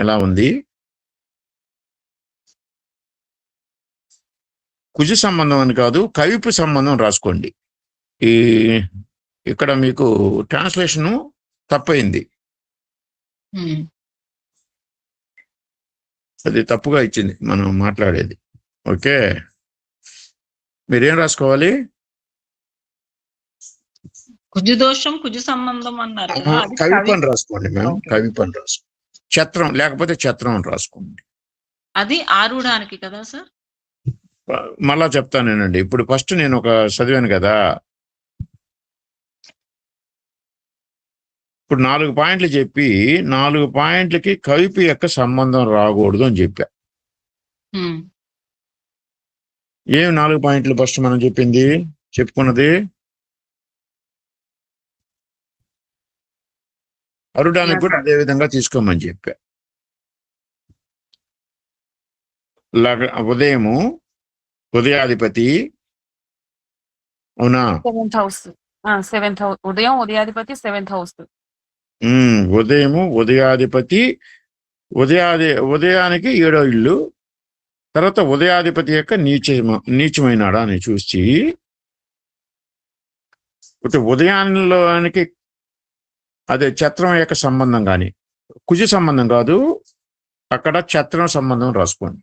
ఎలా ఉంది? కుజ సంబంధం అని కాదు, కవిపు సంబంధం రాసుకోండి. ఈ ఇక్కడ మీకు ట్రాన్స్లేషన్ తప్పైంది, అది తప్పుగా ఇచ్చింది మనం మాట్లాడేది. ఓకే, మీరేం రాసుకోవాలి? కుజ దోషం కుజ సంబంధం అన్నారు. కవిపు అని రాసుకోండి మేడం, కవిపు అని రాసుకోండి. ఛత్రం లేకపోతే ఛత్రం అని రాసుకోండి. అది ఆరుడానికి కదా సార్? మళ్ళా చెప్తానేనండి. ఇప్పుడు ఫస్ట్ నేను ఒక చదివాను కదా, ఇప్పుడు 4 పాయింట్లు చెప్పి 4 పాయింట్లకి కవిపు యొక్క సంబంధం రాకూడదు అని చెప్పా. ఏం 4 పాయింట్లు ఫస్ట్ మనం చెప్పుకున్నది? అరుడానికి కూడా అదే విధంగా తీసుకోమని చెప్పా. ఉదయము ఉదయాధిపతి, అవునా? 7th house. 7th house. ఉదయం ఉదయాధిపతి 7th house. ఉదయము ఉదయాధిపతి, ఉదయానికి 7వ ఇల్లు. తర్వాత ఉదయాధిపతి యొక్క నీచమైనాడా అని చూసి, ఉదయానికి అదే ఛత్రం యొక్క సంబంధం కానీ కుజ సంబంధం కాదు, అక్కడ ఛత్రం సంబంధం రాసుకోండి.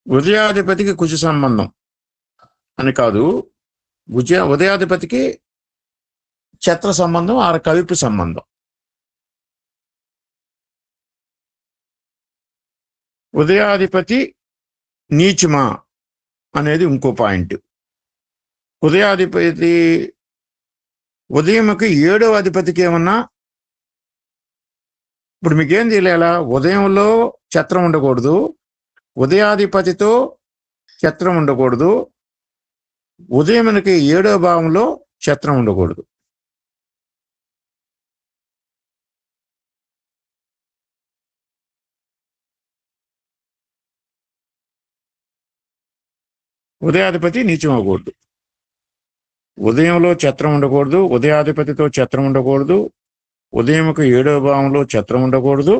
ఉదయాధిపతికి కుజ సంబంధం అని కాదు, ఉదయాధిపతికి ఛత్ర సంబంధం, ఆ కవిపు సంబంధం. ఉదయాధిపతి నీచమా అనేది ఇంకో పాయింట్. ఉదయాధిపతి ఉదయంకి 7వ అధిపతికి ఏమన్నా, ఇప్పుడు మీకేం తెలియాలా? ఉదయంలో ఛత్రం ఉండకూడదు, ఉదయాధిపతితో ఛత్రం ఉండకూడదు, ఉదయమునికి 7వ భావంలో ఛత్రం ఉండకూడదు. ఉదయాధిపతి నీచం అవ్వకూడదు, ఉదయంలో ఛత్రం ఉండకూడదు, ఉదయాధిపతితో ఛత్రం ఉండకూడదు, ఉదయంకు 7వ భావంలో ఛత్రం ఉండకూడదు,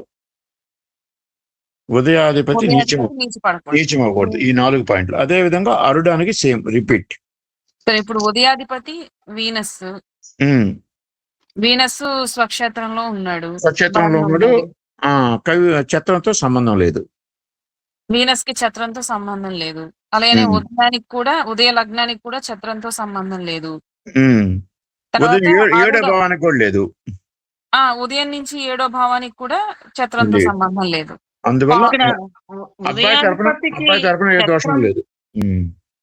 ఉదయాధిపతి నీచం అవ్వకూడదు. ఈ 4 పాయింట్లు. అదే విధంగా అరుడానికి సేమ్ రిపీట్. ఇప్పుడు ఉదయాధిపతి వీనస్, వీనస్ స్వక్షేత్రంలో ఉన్నాడు, ఛత్రంతో సంబంధం లేదు. వీనస్ కి ఛత్రంతో సంబంధం లేదు. అలాగే ఉదయానికి కూడా, ఉదయ లగ్నానికి కూడా ఛత్రంతో సంబంధం లేదు. ఏడో భావానికి కూడా లేదు. ఉదయం నుంచి 7వ భావానికి కూడా ఛత్రంతో సంబంధం లేదు. అందువల్ల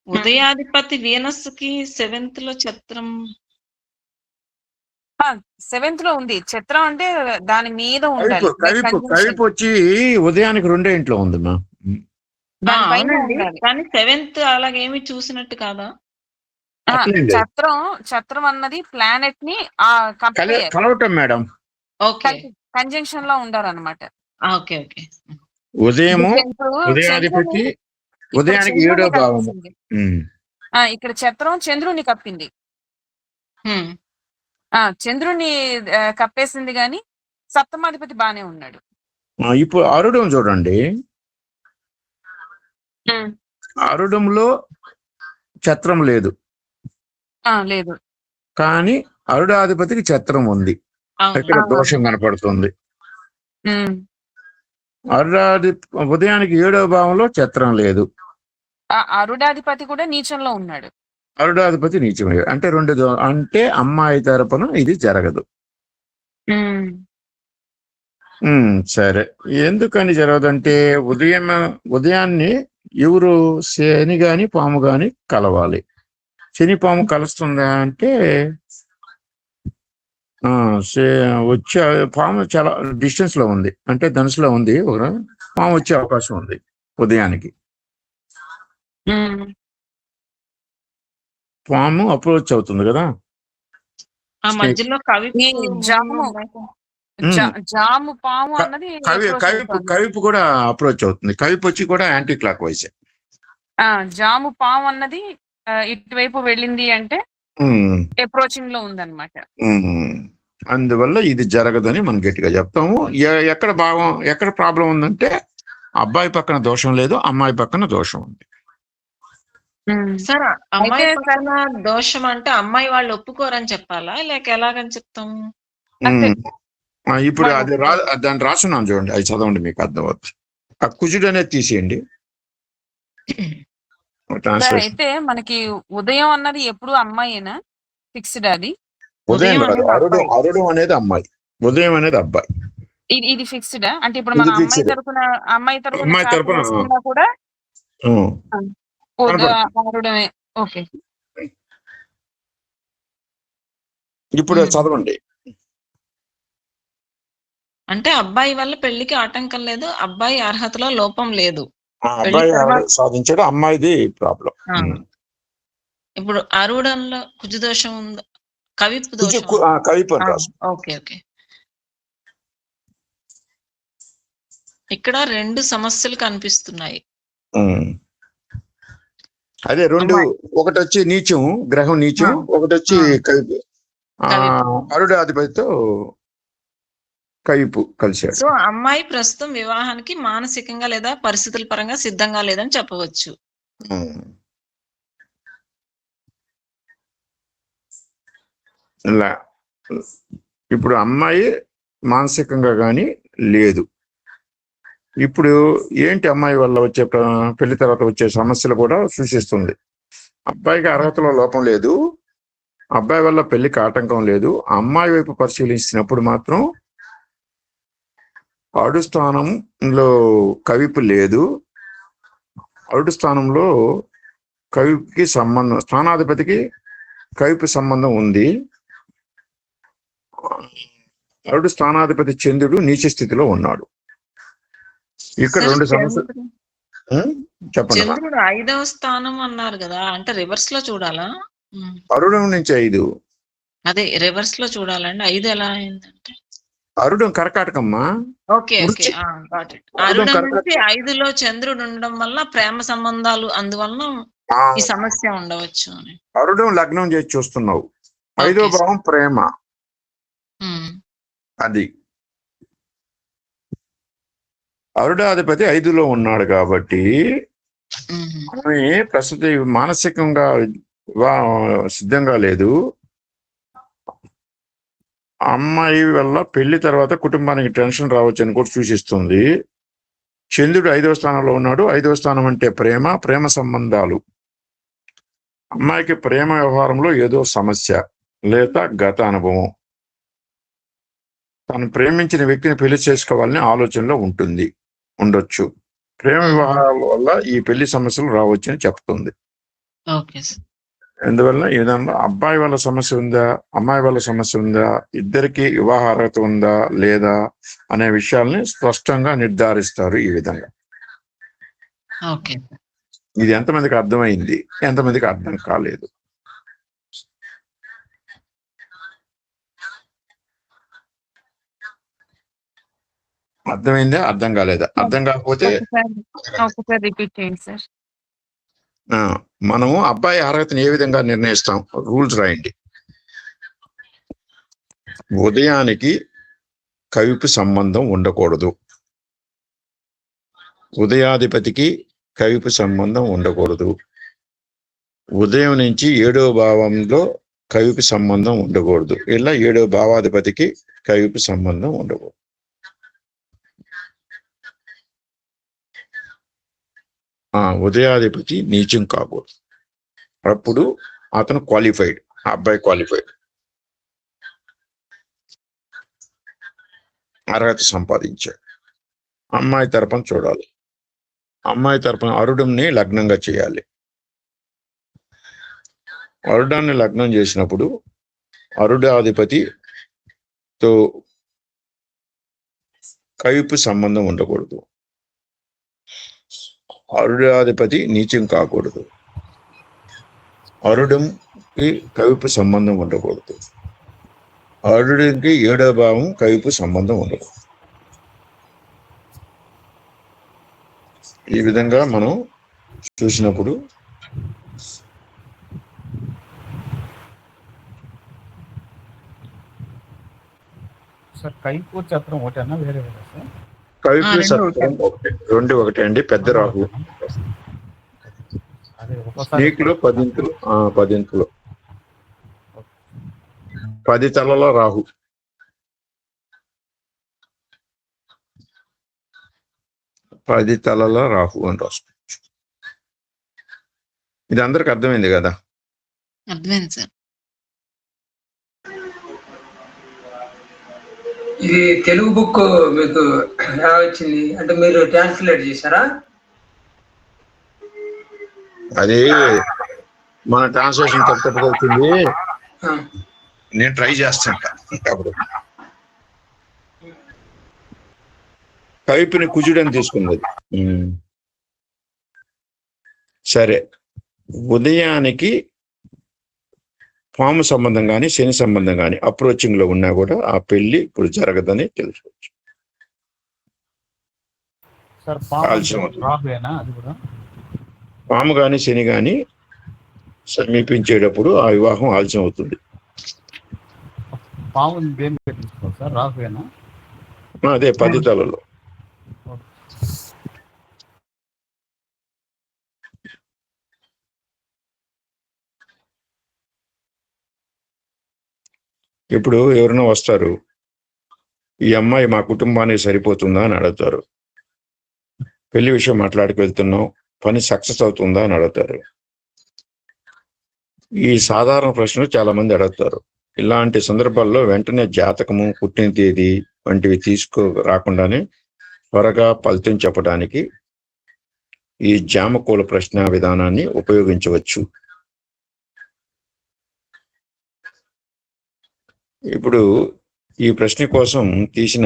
ఉదయాధిపతి వీనస్ కి 7th లో ఛత్రం, 7th లో ఉంది ఛత్రం, అంటే దాని మీద ఉండాలి. కవిపు వచ్చి ఉదయానికి 2వ ఇంట్లో ఉంది మా, కానీ 7th అలాగేమి చూసినట్టు కాదా? ఛత్రం అన్నది ప్లానెట్ ని కలవటం మేడం, కంజంక్షన్ లో ఉండాలన్నమాట. ఉదయము ఉదయాధిపతి, ఉదయానికి 7వ భావము. ఇక్కడ ఛత్రం చంద్రుని కప్పింది, చంద్రుని కప్పేసింది, గాని సప్తమాధిపతి బానే ఉన్నాడు. ఇప్పుడు అరుడం చూడండి, అరుడంలో ఛత్రం లేదు, లేదు, కానీ అరుడాధిపతికి ఛత్రం ఉంది. ఇక్కడ దోషం కనపడుతుంది. ఉదయానికి 7వ భావంలో ఛత్రం లేదు, అరుడాధిపతి కూడా నీచంలో ఉన్నాడు. అరుడాధిపతి నీచమే అంటే 2 అంటే అమ్మాయి తరపున ఇది జరగదు. సరే, ఎందుకని జరగదంటే ఉదయాన్ని ఎవరు శని గాని పాము గాని కలవాలి. శని పాము కలుస్తుందా అంటే వచ్చే పాము చాలా డిస్టెన్స్ లో ఉంది, అంటే ధనుసులో ఉంది, ఒక పాము వచ్చే అవకాశం ఉంది ఉదయానికి. పాము అప్రోచ్ అవుతుంది కదా, జాము పాము అన్నది కవిపు కూడా అప్రోచ్ అవుతుంది. కవిపు వచ్చి కూడా యాంటీ క్లాక్ వైజ్. జాము పాము అన్నది ఇటువైపు వెళ్ళింది అంటే అప్రోచింగ్ లో ఉందన్నమాట. అందువల్ల ఇది జరగదని మనం గట్టిగా చెప్తాము. ఎక్కడ ప్రాబ్లం ఉందంటే అబ్బాయి పక్కన దోషం లేదు, అమ్మాయి పక్కన దోషం ఉంది. సార్ అమ్మాయి అయితే పక్కన దోషం అంటే అమ్మాయి వాళ్ళు ఒప్పుకోరని చెప్పాలా లేక ఎలాగని చెప్తాము? అంతే. ఇప్పుడు వాళ్ళు అది దాన్ని రాసున్నాను చూడండి, అది చదవండి మీకు అర్థం అవుతుంది. ఆ కుజుడు అనేది తీసేయండి. సార్ ట్రాన్స్లేషన్ అయితే మనకి ఉదయం అన్నది ఎప్పుడు అమ్మాయేనా? ఫిక్స్డ్ అది? ఉదయం కాదు, అనేది అబ్బాయి. అరుడు అనేది అమ్మాయి, ఉదయం అనేది అబ్బాయి. ఇది ఫిక్స్డా? అంటే ఇప్పుడు ఇది మన అమ్మాయి ఫిక్స్డ్. తరపున అమ్మాయి చార్ట్ తరపున వేసుకున్నా కూడా కనపడుతుంది. ఆరుడమే. ఓకే. ఇప్పుడు చదవండి. అంటే అబ్బాయి వల్ల పెళ్లికి ఆటంకం లేదు, అబ్బాయి అర్హతలో లోపం లేదు. అబ్బాయి సాధించాడు, అమ్మాయిది ప్రాబ్లం. ఇప్పుడు అరుడంలో కుజు దోషం ఉందా? కవిపు దోషం కవిపు అని రాసు. Okay okay. ఇక్కడ 2 సమస్యలు కనిపిస్తున్నాయి. అదే రెండు, ఒకటి వచ్చి నీచం, గ్రహం నీచం, ఒకటి వచ్చి కవిపు. అరుడాధిపతితో కవిపు కలిశాడు. సో అమ్మాయి ప్రస్తుతం వివాహానికి మానసికంగా లేదా పరిస్థితుల పరంగా సిద్ధంగా లేదని చెప్పవచ్చు. ఇప్పుడు అమ్మాయి మానసికంగా కానీ లేదు. ఇప్పుడు ఏంటి అమ్మాయి వల్ల వచ్చే పెళ్లి తర్వాత వచ్చే సమస్యలు కూడా సూచిస్తుంది. అబ్బాయికి అర్హతలో లోపం లేదు, అబ్బాయి వల్ల పెళ్లికి ఆటంకం లేదు. అమ్మాయి వైపు పరిశీలించినప్పుడు మాత్రం అరుడు స్థానంలో కవిపు లేదు, అరుడు స్థానంలో కవిపుకి సంబంధం, స్థానాధిపతికి కవిపు సంబంధం ఉంది. అరుడు స్థానాధిపతి చంద్రుడు నీచ స్థితిలో ఉన్నాడు. ఇక్కడ 2 సమస్యలు చెప్పండి. చంద్రుడు 5వ స్థానం అన్నారు కదా, అంటే రివర్స్ లో చూడాలా? అరుడం నుంచి 5, అదే రివర్స్ లో చూడాలండి. 5 ఎలా అయిందంటే అరుడం కర్కాటకమ్మా. ఓకే ఓకే, అరుడం నుంచి 5లో చంద్రుడు ఉండడం వల్ల ప్రేమ సంబంధాలు, అందువల్ల ఈ సమస్య ఉండవచ్చు అని. అరుడం లగ్నం చేసి చూస్తున్నావు, 5వ భావం ప్రేమ. అది అరుడాధిపతి 5లో ఉన్నాడు కాబట్టి ఆమె ప్రస్తుతం మానసికంగా సిద్ధంగా లేదు. అమ్మాయి వల్ల పెళ్లి తర్వాత కుటుంబానికి టెన్షన్ రావచ్చని కూడా సూచిస్తుంది. చంద్రుడు 5వ స్థానంలో ఉన్నాడు. 5వ స్థానం అంటే ప్రేమ సంబంధాలు. అమ్మాయికి ప్రేమ వ్యవహారంలో ఏదో సమస్య లేదా గత అనుభవం, తను ప్రేమించిన వ్యక్తిని పెళ్లి చేసుకోవాలని ఆలోచనలో ఉండొచ్చు. ప్రేమ వ్యవహారాల వల్ల ఈ పెళ్లి సమస్యలు రావచ్చని చెప్తుంది. ఎందువల్ల ఈ విధంగా అబ్బాయి వల్ల సమస్య ఉందా, అమ్మాయి వల్ల సమస్య ఉందా, ఇద్దరికి వివాహ అర్హత ఉందా లేదా అనే విషయాల్ని స్పష్టంగా నిర్ధారిస్తారు ఈ విధంగా. ఇది ఎంతమందికి అర్థమైంది, ఎంతమందికి అర్థం కాలేదు? అర్థమైందా, అర్థం కాలేదా? అర్థం కాకపోతే రిపీట్ చేయండి సార్. మనము అబ్బాయి అర్హతను ఏ విధంగా నిర్ణయిస్తాం? రూల్స్ రాయండి. ఉదయానికి కవిపు సంబంధం ఉండకూడదు, ఉదయాధిపతికి కవిపు సంబంధం ఉండకూడదు, ఉదయం నుంచి 7వ భావంలో కవిపు సంబంధం ఉండకూడదు, ఇలా 7వ భావాధిపతికి కవిపు సంబంధం ఉండకూడదు. ఉదయాధిపతి నీచం కాకూడదు, అప్పుడు అతను క్వాలిఫైడ్, అబ్బాయి క్వాలిఫైడ్, అర్హత సంపాదించాడు. అమ్మాయి తరపున చూడాలి, అమ్మాయి తరపున అరుడంని లగ్నంగా చేయాలి. అరుడాన్ని లగ్నం చేసినప్పుడు అరుడాధిపతితో కవిపు సంబంధం ఉండకూడదు, అరుడాధిపతి నీచం కాకూడదు, అరుడంకి కవిపు సంబంధం ఉండకూడదు, అరుడికి 7వ భావం కవిపు సంబంధం ఉండకూడదు. ఈ విధంగా మనం చూసినప్పుడు సార్ కైపూర్ చక్రం ఒకటేనా వేరే వేరే సార్? కవిపు రెండు సత్రం ఒకటే, రెండు ఒకటే అండి. పెద్ద రాహు. అదే ఒక్కోసారి స్నేకులు 10 ఇంచులు, 10 ఇంచులు, 10 తలల రాహు. పది తలల రాహు అని రాసుకోవచ్చు. ఇది అందరికి అర్థమైంది కదా? అర్థమైంది సార్. ఇది తెలుగు బుక్ మీకు ఎలా వచ్చింది? అంటే మీరు ట్రాన్స్లేట్ చేశారా? అది మన ట్రాన్స్లేషన్ తప్పగా వచ్చింది. నేను ట్రై చేస్తాను. అప్పుడు కవిపుని కుజుడని తీసుకున్నది. సరే, ఉదయానికి పాము సంబంధం కానీ శని సంబంధం కానీ అప్రోచింగ్ లో ఉన్నా కూడా ఆ పెళ్లి ఇప్పుడు జరగదని తెలుసుకోవచ్చు. పాము కానీ శని కానీ సమీపించేటప్పుడు ఆ వివాహం ఆలస్యం అవుతుంది. అదే 10 తలలో. ఇప్పుడు ఎవరైనా వస్తారు, ఈ అమ్మాయి మా కుటుంబానికి సరిపోతుందా అని అడుగుతారు. పెళ్లి విషయం మాట్లాడికి వెళ్తున్నాం, పని సక్సెస్ అవుతుందా అని అడుగుతారు. ఈ సాధారణ ప్రశ్నలు చాలా మంది అడుగుతారు. ఇలాంటి సందర్భాల్లో వెంటనే జాతకము, పుట్టిన తేదీ వంటివి రాకుండానే త్వరగా ఫలితం చెప్పడానికి ఈ జామకోల ప్రశ్న విధానాన్ని ఉపయోగించవచ్చు. ఇప్పుడు ఈ ప్రశ్న కోసం తీసిన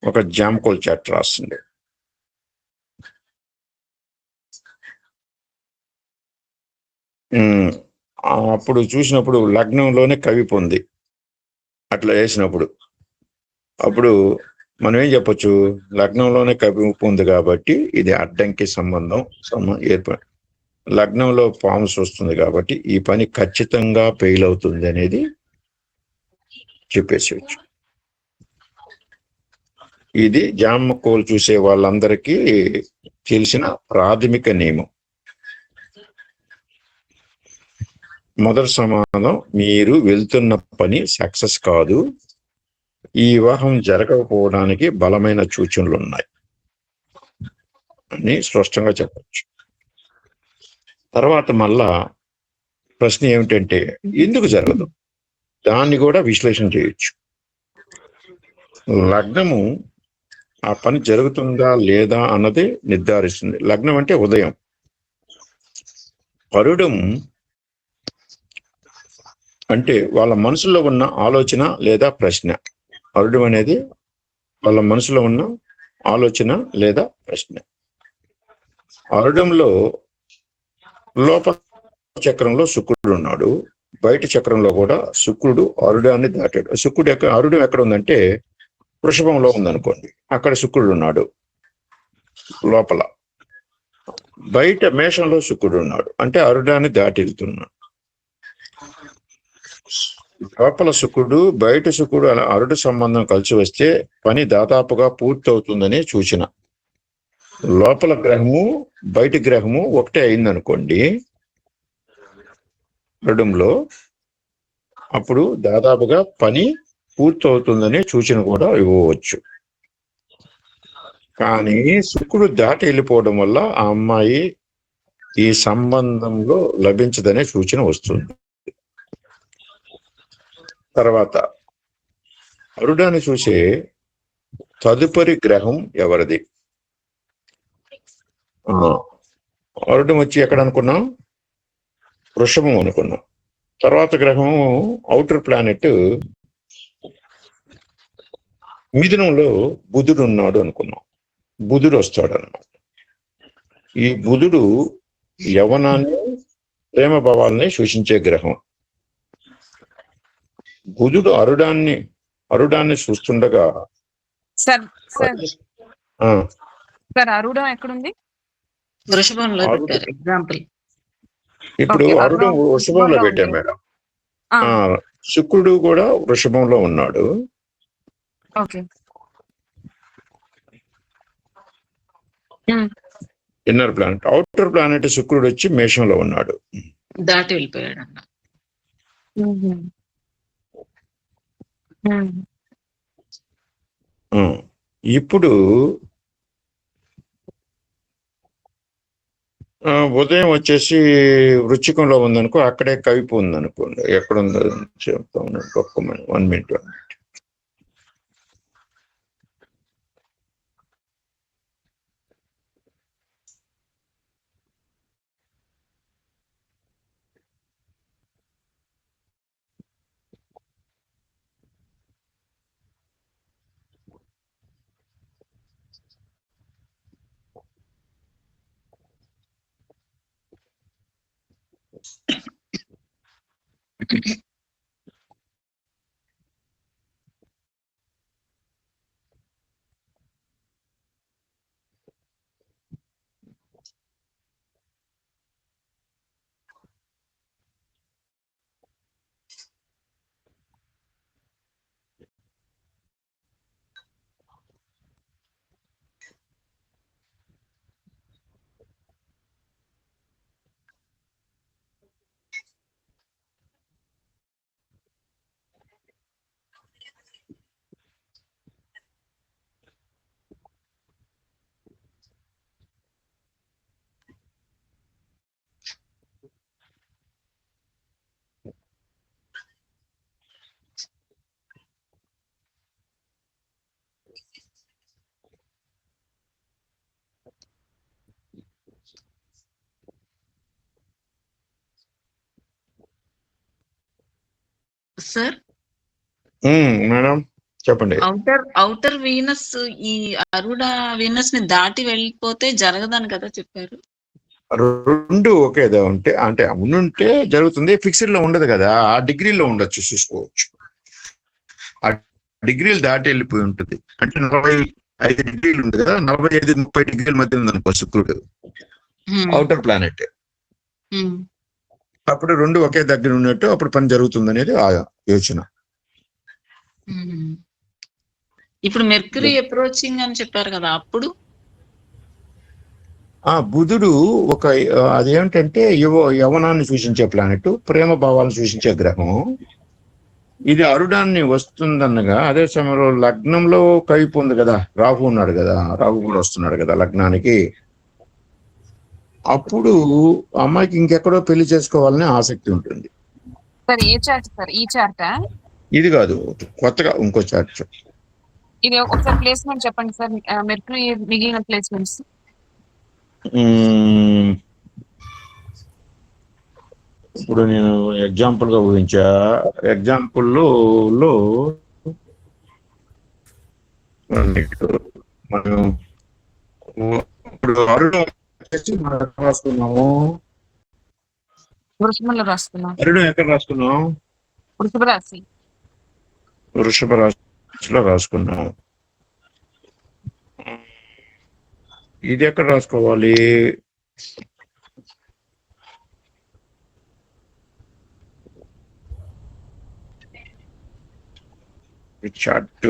ఒక జామకోల్ చాట్ రాస్తుంది. అప్పుడు చూసినప్పుడు లగ్నంలోనే కవిపు ఉంది. అట్లా వేసినప్పుడు అప్పుడు మనం ఏం చెప్పొచ్చు? లగ్నంలోనే కవిపు ఉంది కాబట్టి ఇది అడ్డంకి సంబంధం ఏర్పడి లగ్నంలో పాము వస్తుంది కాబట్టి ఈ పని ఖచ్చితంగా ఫెయిల్ అవుతుంది అనేది చెప్పేసేయచ్చు. ఇది జామకోల్ చూసే వాళ్ళందరికీ తెలిసిన ప్రాథమిక నియమం. మొదటి సమాధానం, మీరు వెళ్తున్న పని సక్సెస్ కాదు, ఈ వివాహం జరగకపోవడానికి బలమైన సూచనలు ఉన్నాయి అని స్పష్టంగా చెప్పచ్చు. తర్వాత మళ్ళా ప్రశ్న ఏమిటంటే ఎందుకు జరగదు, దాన్ని కూడా విశ్లేషణ చేయొచ్చు. లగ్నము ఆ పని జరుగుతుందా లేదా అన్నది నిర్ధారిస్తుంది. లగ్నం అంటే ఉదయం. పరుడం అంటే వాళ్ళ మనసులో ఉన్న ఆలోచన లేదా ప్రశ్న. పరుడం అనేది వాళ్ళ మనసులో ఉన్న ఆలోచన లేదా ప్రశ్న. అరుడంలో లోపల చక్రంలో శుక్రుడు ఉన్నాడు, బయట చక్రంలో కూడా శుక్రుడు అరుడాన్ని దాటాడు. అరుడం ఎక్కడ ఉందంటే వృషభంలో ఉందనుకోండి, అక్కడ శుక్రుడు ఉన్నాడు లోపల. బయట మేషంలో శుక్రుడు ఉన్నాడు, అంటే అరుడాన్ని దాటి వెళ్తున్నాడు. లోపల శుక్రుడు బయట శుక్రుడు అలా అరుడు సంబంధం కలిసి వస్తే పని దాదాపుగా పూర్తవుతుందని సూచన. లోపల గ్రహము బయట గ్రహము ఒకటే అయిందనుకోండి అరుడంలో, అప్పుడు దాదాపుగా పని పూర్తవుతుందనే సూచన కూడా ఇవ్వవచ్చు. కానీ శుక్రుడు దాటి వెళ్ళిపోవడం వల్ల ఆ అమ్మాయి ఈ సంబంధంలో లభించదనే సూచన వస్తుంది. తర్వాత అరుడాన్ని చూసే తదుపరి గ్రహం ఎవరిది? అరుడం వచ్చి ఎక్కడ అనుకున్నాం? వృషభం అనుకున్నాం. తర్వాత గ్రహం ఔటర్ ప్లానెట్ మిథునంలో బుధుడు ఉన్నాడు అనుకున్నాం. బుధుడు వస్తాడు అన్నమాట. ఈ బుధుడు యవనాన్ని, ప్రేమ భావాలని సూచించే గ్రహం. బుధుడు అరుడాన్ని చూస్తుండగా అరుడం ఎక్కడుంది? వృషభంలో పెట్టారు ఎగ్జాంపుల్. ఇప్పుడు అరుడం వృషభంలో పెట్టాం మేడం. శుక్రుడు కూడా వృషభంలో ఉన్నాడు. Okay. Inner planet. Outer planet శుక్రుడు వచ్చి మేషంలో ఉన్నాడు. దాటి వెళ్ళిపోయాడు అన్న. ఇప్పుడు ఉదయం వచ్చేసి వృశ్చికంలో ఉందనుకో, అక్కడే కవిపు ఉందనుకోండి. ఎక్కడుందో చెప్తా ఉన్నాను. ఒక్క 1 minute. సార్ మేడం చెప్పండి. ఔటర్ వీనస్ ఈ అరుడ వీనస్ ని దాటి వెళ్ళిపోతే జరగదని కదా చెప్పారు. రెండు ఒకేదా ఉంటే అంటే ఉంటే జరుగుతుంది. ఫిక్స్డ్ లో ఉండదు కదా, ఆ డిగ్రీలో ఉండొచ్చు, చూసుకోవచ్చు. ఆ డిగ్రీలు దాటి వెళ్ళిపోయి ఉంటుంది. అంటే 45 డిగ్రీలు ఉంది కదా, 45-30 డిగ్రీల మధ్య ఉందనుకో శుక్రుడు అవుటర్ ప్లానెట్. అప్పుడు రెండు ఒకే దగ్గర ఉన్నట్టు అప్పుడు పని జరుగుతుంది అనేది ఆ యోచన. ఇప్పుడు మెర్క్యూరీ అప్రోచింగ్ అని చెప్పారు కదా, అప్పుడు బుధుడు ఒక అదేంటంటే యవనాన్ని సూచించే ప్లానెట్, ప్రేమ భావాలను సూచించే గ్రహం. ఇది అరుడాన్ని వస్తుందన్నగా అదే సమయంలో లగ్నంలో కవిపు ఉంది కదా, రాహు ఉన్నాడు కదా, రాహు కూడా వస్తున్నాడు కదా లగ్నానికి. అప్పుడు అమ్మాయికి ఇంకెక్కడో పెళ్లి చేసుకోవాలని ఆసక్తి ఉంటుంది. సార్ ఏ చార్ట్ సార్? ఈ చార్టా? ఇది కాదు, కొత్తగా ఇంకో చార్ట్. ఇది ఒకసారి ప్లేస్మెంట్ చెప్పండి సార్, మెర్క్యూరీ మిగిలిన ప్లేస్మెంట్స్. ఇప్పుడు నేను ఎగ్జాంపుల్ గా ఊహించా. ఎగ్జాంపుల్లో మనం ఇప్పుడు అరుడు మనం రాసుకున్నాము. వృషభంలో రాసుకున్నాం. అరుడు ఎక్కడ రాసుకున్నాం? వృషభ రాశి. వృషభ రాశిలో రాసుకున్నాం. ఇది ఎక్కడ రాసుకోవాలి? చార్ట్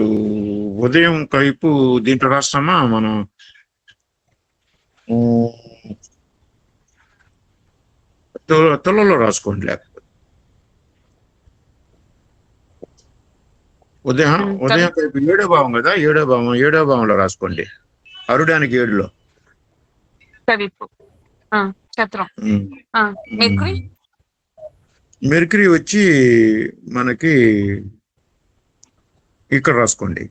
ఉదయం కైపు దీంట్లో రాస్తామా మనం? తులలో రాసుకోండి. లేకపోతే ఉదయం కైపు 7వ భావం కదా, 7వ భావంలో రాసుకోండి. అరుడానికి 7లో మెర్క్యూరీ వచ్చి మనకి ఇక్కడ రాసుకోండి,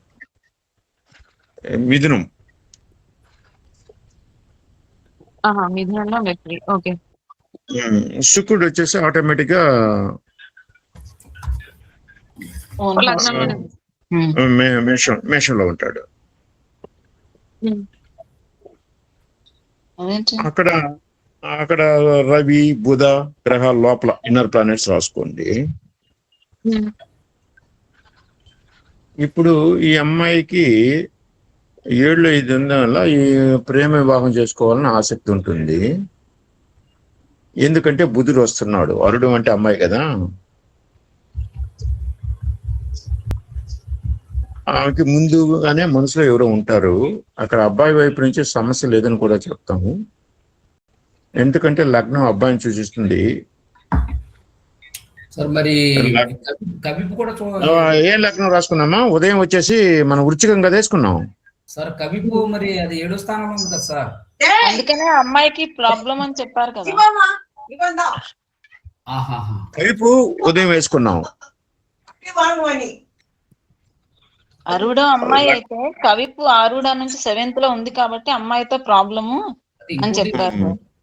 మిథునం. మిథునంలో మెర్క్యూరీ. ఓకే. శుక్రుడు వచ్చేసి ఆటోమేటిక్ గా మేషంలో ఉంటాడు. అక్కడ రవి బుధ గ్రహాల లోపల ఇన్నర్ ప్లానెట్స్ రాసుకోండి. ఇప్పుడు ఈ అమ్మాయికి 7లో ఇది వల్ల ఈ ప్రేమ వివాహం చేసుకోవాలని ఆసక్తి ఉంటుంది. ఎందుకంటే బుధుడు వస్తున్నాడు. అరుడు అంటే అమ్మాయి కదా. ఆమెకి ముందుగానే మనసులో ఎవరో ఉంటారు. అక్కడ అబ్బాయి వైపు నుంచి సమస్య లేదని కూడా చెప్తాము. ఎందుకంటే లగ్నం అబ్బాయిని సూచిస్తుంది. సార్ మరి కవిపు కూడా ఏం లగ్నం రాసుకున్నామా? ఉదయం వచ్చేసి మనం వృచ్చికం కదా వేసుకున్నాం సార్. కవిపు మరి అది 7వ స్థానంలో ఉంది కదా సార్. అందుకనే అమ్మాయికి ప్రాబ్లం అని చెప్పారు కదా. కవిపు ఉదయం వేసుకున్నాం. అరుడ అమ్మాయి అయితే కవిపు ఆరుడ నుంచి 7th లో ఉంది కాబట్టి అమ్మాయితో ప్రాబ్లము అని చెప్పారు.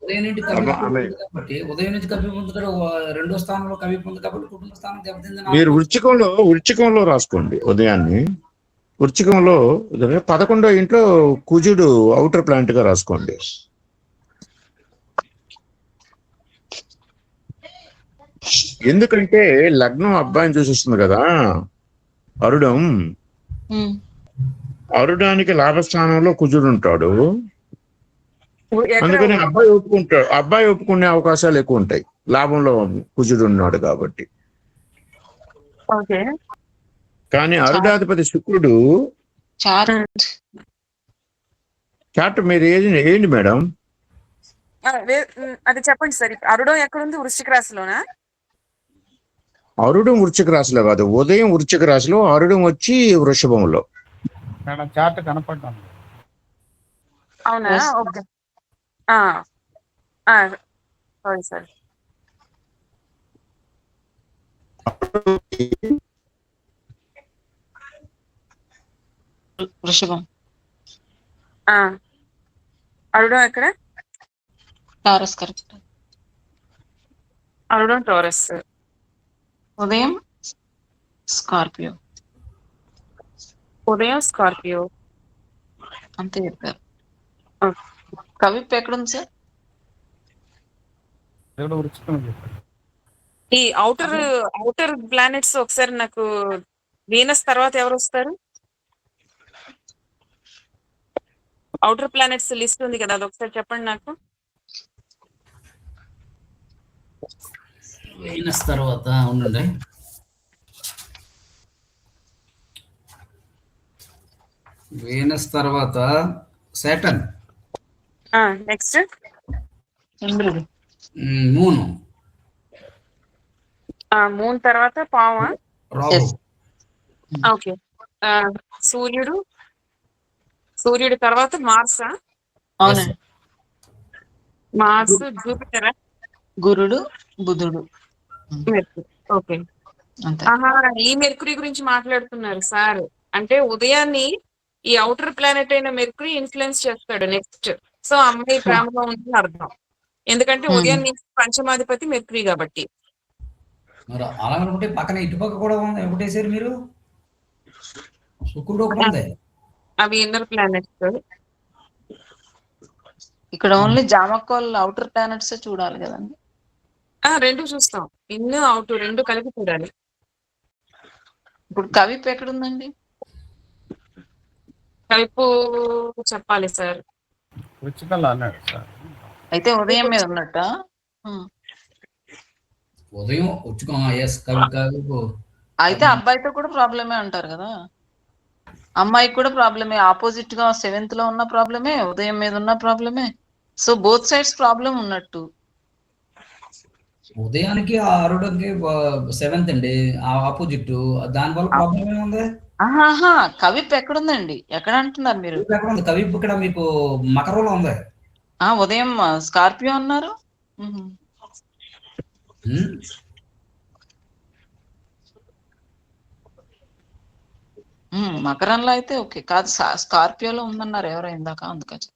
ఉదయం నుంచి కవిపు కాబట్టి ఉదయం నుంచి కవిపు ఉంది కదా, 2వ స్థానంలో కవిపు ఉంది కాబట్టి కుటుంబ స్థానం దెబ్బతింది. మీరు వృచ్చికంలో రాసుకోండి. ఉదయాన్ని వృచ్చికంలో 11వ ఇంట్లో కుజుడు అవుటర్ ప్లాంట్ గా రాసుకోండి. ఎందుకంటే లగ్నం అబ్బాయిని చూసిస్తుంది కదా. అరుడానికి లాభస్థానంలో కుజుడు ఉంటాడు. అందుకని అబ్బాయి ఒప్పుకునే అవకాశాలు ఎక్కువ ఉంటాయి. లాభంలో కుజుడు ఉన్నాడు కాబట్టి. కానీ అరుడాధిపతి శుక్రుడు చార్ట్ మీరు ఏంటి మేడం? అది చెప్పండి సార్. అరుడం ఎక్కడుంది? వృశ్చిక రాశిలోనా? అరుడం వృశ్చిక రాశిలో కాదు, ఉదయం వృశ్చిక రాశిలో, అరుడం వచ్చి వృషభంలో. మేడం చార్ట్ కనపడ్డాను. అవునా? ఓకే. Sorry sir. వృషభం. అరుడం ఎక్కడ? టారస్. కరెక్ట్. అరుడం టారస్. ఉదయం స్కార్పియో. అంతే చెప్పారు. కవిప్ ఎక్కడుంది సార్? ఈ అవుటర్ ప్లానెట్స్ ఒకసారి నాకు, వీనస్ తర్వాత ఎవరు వస్తారు? అవుటర్ ప్లానెట్స్ లిస్ట్ ఉంది కదా, అది ఒకసారి చెప్పండి నాకు. వీనస్ తర్వాత ఉండండి. వీనస్ తర్వాత సాటర్న్. నెక్స్ట్ చంద్రుడు. మూన్. మూన్ తర్వాత పావా. రాహు. ఓకే. సూర్యుడు తర్వాత మార్సా? అవునండి. మార్స్, జూపిటరా? గురుడు, బుధుడు. ఓకే. ఈ మెర్కురీ గురించి మాట్లాడుతున్నారు సార్. అంటే ఉదయాన్ని ఈ అవుటర్ ప్లానెట్ అయిన మెర్కురీ ఇన్ఫ్లుయెన్స్ చేస్తాడు నెక్స్ట్. సో అమ్మాయి ప్రేమగా ఉందని అర్థం. ఎందుకంటే ఉదయం నుంచి పంచమాధిపతి మెర్కురీ కాబట్టి. మరి అలా అనుకుంటే పక్కన ఇటుపక్క కూడా ఉంది, ఒకటేసారి మీరు శుక్రుడు ఒకటి ఉంది. అవి ఇన్నర్ ప్లానెట్స్. ఇక్కడ ఓన్లీ జామకోల్ అవుటర్ ప్లానెట్స్ చూడాలి కదండి. రెండు చూస్తాం, ఇన్ అవుట్ రెండు కలిపి చూడాలి. ఇప్పుడు కవిప్ ఎక్కడుందండి? కవిపు చెప్పాలి సార్. అయితే ఉదయం మీద ఉన్నట్ట. ఉదయం కవిపు. అయితే అబ్బాయితో కూడా ప్రాబ్లమే అంటారు కదా. అమ్మాయికి కూడా ప్రాబ్లమే. ఆపోజిట్ గా 7th లో ఉన్న ప్రాబ్లమే, ఉదయం మీద ఉన్న ప్రాబ్లమే. సో బోత్ సైడ్స్ ప్రాబ్లం ఉన్నట్టు. ఉదయానికి అరుడకి 7th అండి, ఆపోజిట్. దానివల్ల ప్రాబ్లం ఏముంది? కవిప్ ఎక్కడుందండి? ఎక్కడ అంటున్నారు మీరు? కవిప్ ఇక్కడ మీకు మకరంలో ఉంది. ఉదయం స్కార్పియో అన్నారు. మకరంలో అయితే ఓకే కాదు, స్కార్పియోలో ఉందన్నారు ఎవరో ఇందాక, అందుకని.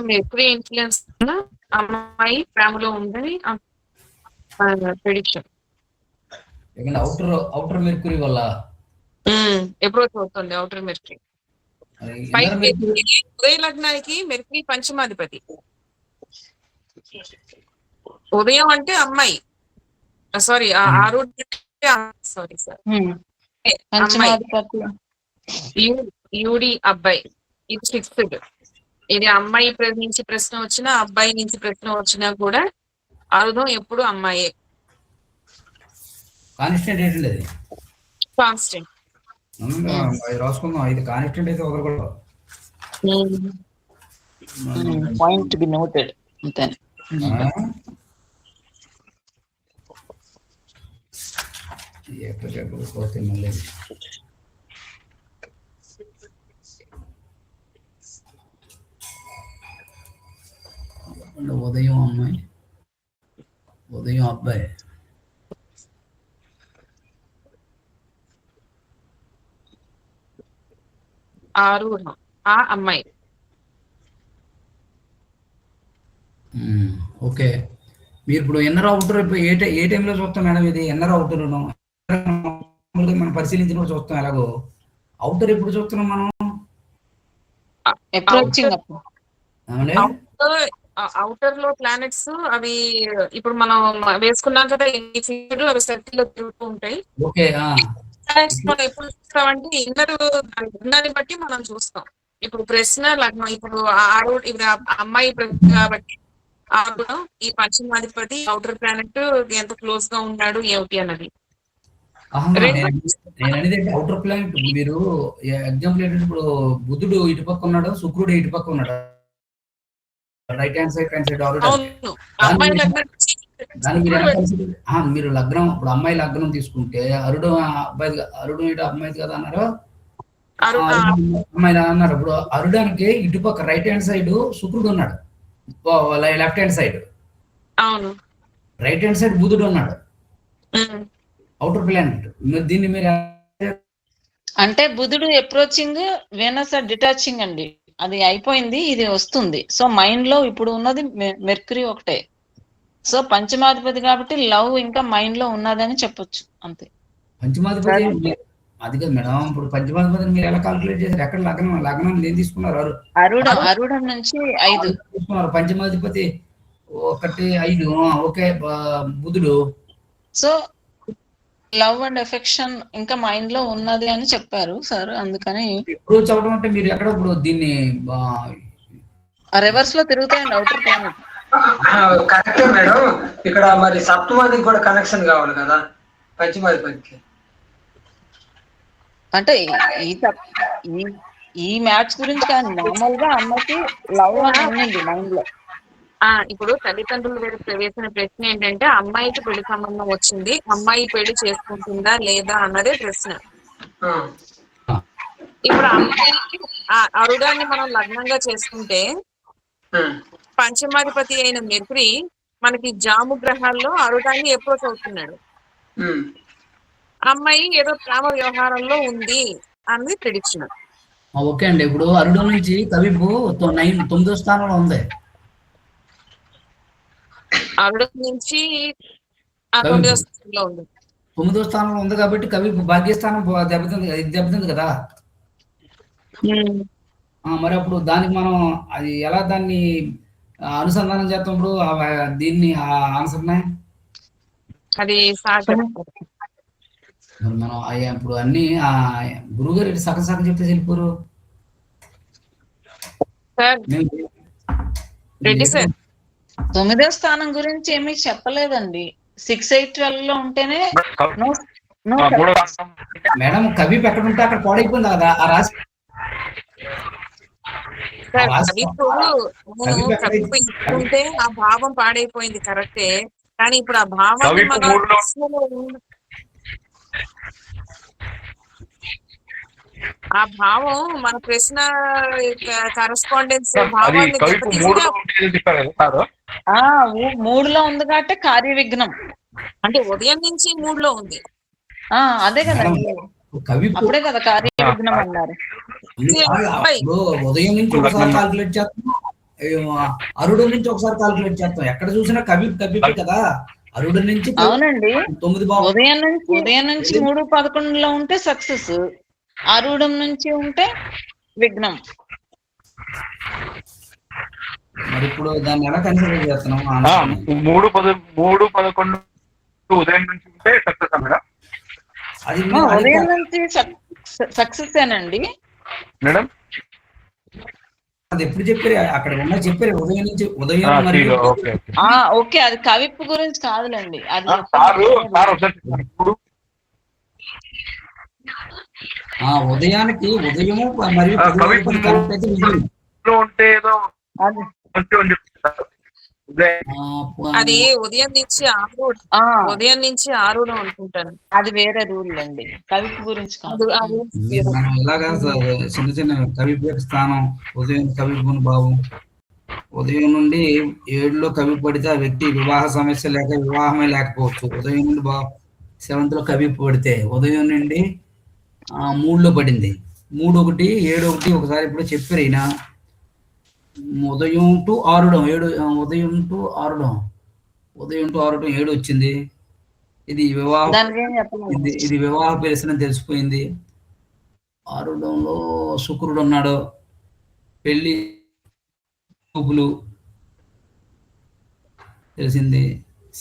మెర్కురీ ఇన్ఫ్లుయెన్స్ అమ్మాయి ప్రేమలో ఉందని ప్రెడిక్షన్. అవుటర్ మెర్కురీ వల్ల ఎప్పుడో అవుతుంది అవుటర్ మెర్కురీ. ఉదయ లగ్నానికి మెర్కురీ పంచమాధిపతి. ఉదయం అంటే అమ్మాయి, సారీ సారీ సార్, యూడి అబ్బాయి. ఇది ఫిక్స్డ్. ఇది అమ్మాయి నుంచి ప్రశ్న వచ్చినా, అబ్బాయి నుంచి ప్రశ్న వచ్చినా కూడా అర్థం ఎప్పుడు అమ్మాయే. కాన్స్టెంట్ ఏంటండి అది? కాన్స్టెంట్. అది రాసుకుందాం. ఇది కాన్స్టెంట్ అయితే ఒకరు కూడా పాయింట్ బి నోటెడ్ అంతే. ఎక్కడికెక్కడ పోతే మళ్ళీ ఉదయం అమ్మాయి, ఉదయం అబ్బాయి. ఆరుఢం ఆ అమ్మాయి. ఓకే. మీరు ఇప్పుడు ఇన్నర్ అవుటర్ ఏ టైంలో చూస్తాం మేడం? ఇది ఇన్నర్ అవుటర్ మనం పరిశీలించినప్పుడు చూస్తాం. ఎలాగో అవుటర్ ఎప్పుడు చూస్తున్నాం మనం? అవుటర్ లో ప్లానెట్స్ అవి ఇప్పుడు మనం వేసుకున్నాం కదా, అవి సర్కిల్ లో తిరుగుతూ ఉంటాయి. ఓకే. మనం ఎప్పుడు చూస్తామంటే ఇన్నర్ లగ్నాన్ని బట్టి మనం చూస్తాం. ఇప్పుడు ప్రశ్న లగ్నం, ఇప్పుడు ఇప్పుడు అమ్మాయి ప్రశ్న కాబట్టి ఆరుఢం ఈ పశ్చిమాధిపతి అవుటర్ ప్లానెట్ ఎంత క్లోజ్ గా ఉన్నాడు ఏమిటి అన్నది. నేను అనేది అవుటర్ ప్లానెట్. మీరు ఎగ్జాంపుల్ ఏంటంటే ఇప్పుడు బుధుడు ఇటుపక్క ఉన్నాడు, శుక్రుడు ఇటుపక్క ఉన్నాడు, రైట్ హ్యాండ్ సైడ్ మీరు లగ్నం, ఇప్పుడు అమ్మాయి లగ్నం తీసుకుంటే అరుడు అబ్బాయి, అరుడు ఇటు అమ్మాయి కదా అన్నారు, అమ్మాయి అన్నారు. ఇప్పుడు అరుడానికి ఇటుపక్క రైట్ హ్యాండ్ సైడ్ శుక్రుడు ఉన్నాడు, left hand side right hand side బుధుడు ఉన్నాడు, అవుటర్ ప్లానెట్. దీన్ని మీరు అంటే బుధుడు అప్రోచింగ్, వీనస్ డిటాచింగ్ అండి. అది అయిపోయింది, ఇది వస్తుంది. సో మైండ్ లో ఇప్పుడు ఉన్నది మెర్క్యూరీ ఒకటే. సో పంచమాధిపతి కాబట్టి లవ్ ఇంకా మైండ్ లో ఉన్నదని చెప్పొచ్చు అంతే. పంచమాధిపతి అది కదా మేడం. ఇప్పుడు పంచమాధిపతిని మీరు ఎలా కాల్కులేట్ చేశారు? ఎక్కడ లగ్నం ఏం తీసుకున్నారు? అరుడం నుంచి 5 తీసుకున్నారు. పంచమాధిపతి 1, 5. ఓకే. బుధుడు. సో లవ్ అండ్ ఎఫెక్షన్ ఇంకా మైండ్ లో ఉన్నది అని చెప్పారు సార్. అందుకని ఇప్పుడు చదవడం అంటే మీరు ఎక్కడ ఇప్పుడు దీన్ని రివర్స్ లో తిరుగుతాయండి అవుటర్ ప్లానెట్. కరెక్టే మేడం. ఇక్కడ మరి సప్తమాధికి కూడా కనెక్షన్ కావాలి కదా పంచమాధిపతికి. అంటే ఈ మ్యాచ్ గురించి కానీ నార్మల్ గా అమ్మకి లవ్ అని ఉన్నింది మైండ్ లో. ఇప్పుడు తల్లిదండ్రులు వేసిన ప్రశ్న ఏంటంటే అమ్మాయికి పెళ్లి సంబంధం వచ్చింది, అమ్మాయి పెళ్లి చేసుకుంటుందా లేదా అన్నదే ప్రశ్న. ఇప్పుడు అమ్మాయి అరుడాన్ని మనం లగ్నంగా చేసుకుంటే పంచమాధిపతి అయిన మెర్క్యూరీ మనకి జాము గ్రహాల్లో అరుడాన్ని అప్రోచ్ అవుతున్నాడు. అమ్మాయి ఏదో ప్రేమ వ్యవహారంలో ఉంది అన్నది ప్రిడిక్షన్. ఓకే అండి. ఇప్పుడు అరుడు నుంచి కవిపు 9వ స్థానంలో ఉంది. అరుడు నుంచి 9వ స్థానంలో ఉంది. 9వ స్థానంలో ఉంది కాబట్టి కవిపు భాగ్యస్థానం దెబ్బతింది కదా. మరి అప్పుడు దానికి మనం అది ఎలా దాన్ని అనుసంధానం చేస్తాం? ఇప్పుడు దీన్ని ఆన్సర్నే అది మనం ఇప్పుడు అన్ని గురువు గారు సగం సగం చెప్తే వెళ్ళిపోరు. రెడ్డి సార్ 9వ స్థానం గురించి ఏమీ చెప్పలేదండి. 6, 8, 12 లో ఉంటేనే మేడం కవిపు ఎక్కడ ఉంటే అక్కడ పాడైపోయింది కదా ఆ రాశి. ఉంటే ఆ భావం పాడైపోయింది కరెక్టే. కానీ ఇప్పుడు ఆ భావం మన ప్రశ్న కరెస్పాండెన్స్ భావాన్ని 3లో ఉంది కాబట్టి కార్య విఘ్నం. అంటే ఉదయం నుంచి 3లో ఉంది. అదే కదా అప్పుడే కదా కార్య విఘ్నం అన్నారు. ఉదయం నుంచి ఒకసారి కాల్కులేట్ చేస్తాం, అరుడు నుంచి ఒకసారి కాల్కులేట్ చేస్తాం. ఎక్కడ చూసినా కవిపు కదా. అరుడు నుంచి అవునండి. ఉదయం నుంచి 3:11 ఉంటే సక్సెస్, అరుడం నుంచి ఉంటే విఘ్నం. మరి ఇప్పుడు దాన్ని ఎలా కన్సిడర్ చేస్తున్నాం? 3:11 ఉదయం నుంచి ఉంటే సక్సెస్ మేడం. ఉదయం నుంచి సక్సెస్ ఏనండి మేడం. అది ఎప్పుడు చెప్పారు? అక్కడ ఉన్న చెప్పారు ఉదయం నుంచి ఉదయం మరియు ఓకే, అది కవిప్పు గురించి కాదులేండి. అది ఇప్పుడు ఉదయానికి ఉదయము మరియు కరెక్ట్ అయితే ఉదయం. ఉంటే ఏదో అది అది ఉదయం నుంచి ఉదయం నుంచి 6 అనుకుంటాను. అది వేరే రూల్ అండి, కవిప్పు గురించి కాదు. మనం ఇలాగా చిన్న చిన్న కవిపు స్థానం ఉదయం కవిపుని భావం ఉదయం నుండి 7లో కవి పడితే ఆ వ్యక్తి వివాహ సమస్య లేక వివాహమే లేకపోవచ్చు. ఉదయం నుండి 7th కవిపు పడితే ఉదయం నుండి 3లో పడింది. 3 1 7 1 ఒకసారి ఇప్పుడు చెప్పారు ఈయన. ఉదయం టు ఆరుడం 7 ఉదయం టు ఆరుడం 7 వచ్చింది. ఇది వివాహం, ఇది వివాహ పరిశ్రమ తెలిసిపోయింది. ఆరుడంలో శుక్రుడు ఉన్నాడు. పెళ్లి చూపులు తెలిసింది.